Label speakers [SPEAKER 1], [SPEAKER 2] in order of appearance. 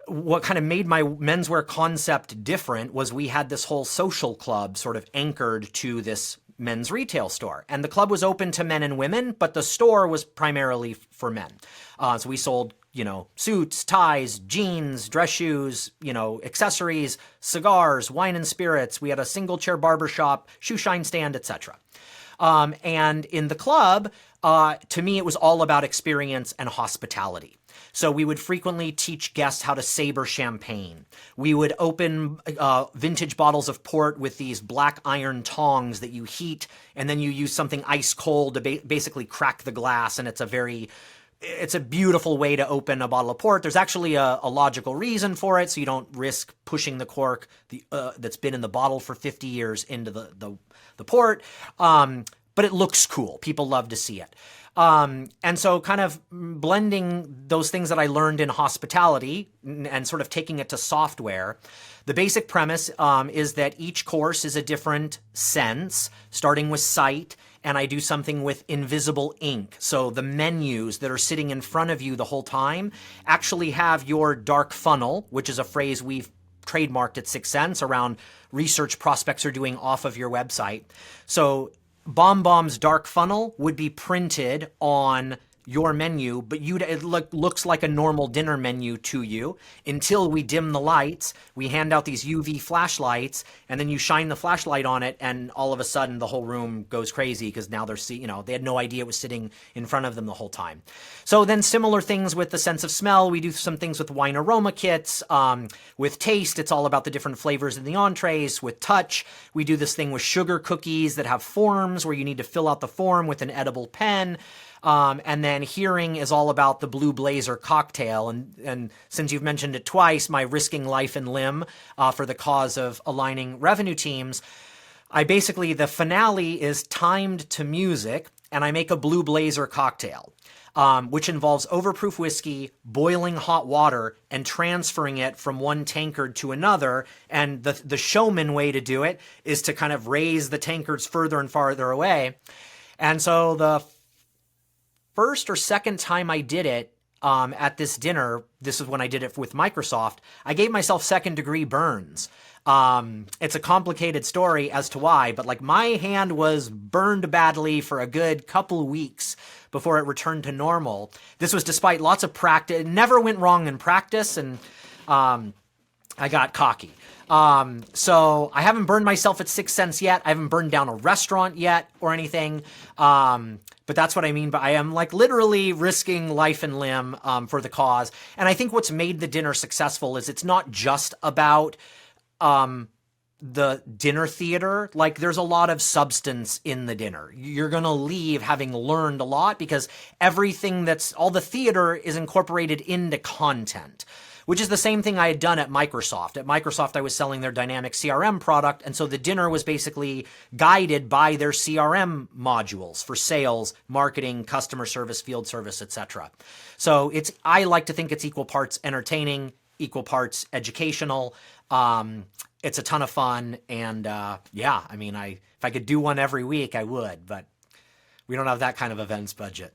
[SPEAKER 1] what kind of made my menswear concept different was we had this whole social club sort of anchored to this men's retail store. And the club was open to men and women, but the store was primarily for men. So we sold, suits, ties, jeans, dress shoes, accessories, cigars, wine and spirits. We had a single chair barbershop, shoe shine stand, etc. And in the club, to me, it was all about experience and hospitality. So we would frequently teach guests how to saber champagne. We would open vintage bottles of port with these black iron tongs that you heat, and then you use something ice cold to basically crack the glass, and it's a beautiful way to open a bottle of port. There's actually a logical reason for it, so you don't risk pushing the cork that's been in the bottle for 50 years into the port. But it looks cool. People love to see it. And so kind of blending those things that I learned in hospitality and sort of taking it to software. The basic premise is that each course is a different sense, starting with sight, and I do something with invisible ink. So the menus that are sitting in front of you the whole time actually have your dark funnel, which is a phrase we've trademarked at 6sense around research prospects are doing off of your website. So BombBomb's dark funnel would be printed on your menu, but it looks like a normal dinner menu to you until we dim the lights. We hand out these UV flashlights, and then you shine the flashlight on it, and all of a sudden the whole room goes crazy because now they had no idea it was sitting in front of them the whole time. So then similar things with the sense of smell. We do some things with wine aroma kits. With taste, it's all about the different flavors in the entrees. With touch, we do this thing with sugar cookies that have forms where you need to fill out the form with an edible pen. And then hearing is all about the Blue Blazer cocktail. And since you've mentioned it twice, my risking life and limb for the cause of aligning revenue teams, the finale is timed to music, and I make a Blue Blazer cocktail, which involves overproof whiskey, boiling hot water, and transferring it from one tankard to another. And the showman way to do it is to kind of raise the tankards further and farther away. And so the first or second time I did it at this dinner, this is when I did it with Microsoft, I gave myself second-degree burns. It's a complicated story as to why, but my hand was burned badly for a good couple of weeks before it returned to normal. This was despite lots of practice. It never went wrong in practice, and I got cocky. So I haven't burned myself at 6sense yet. I haven't burned down a restaurant yet or anything. But that's what I mean. But I am literally risking life and limb for the cause. And I think what's made the dinner successful is it's not just about the dinner theater. There's a lot of substance in the dinner. You're going to leave having learned a lot because all the theater is incorporated into content, which is the same thing I had done at Microsoft. At Microsoft, I was selling their dynamic CRM product, and so the dinner was basically guided by their CRM modules for sales, marketing, customer service, field service, etc. So I like to think it's equal parts entertaining, equal parts educational. It's a ton of fun, and if I could do one every week, I would, but we don't have that kind of events budget.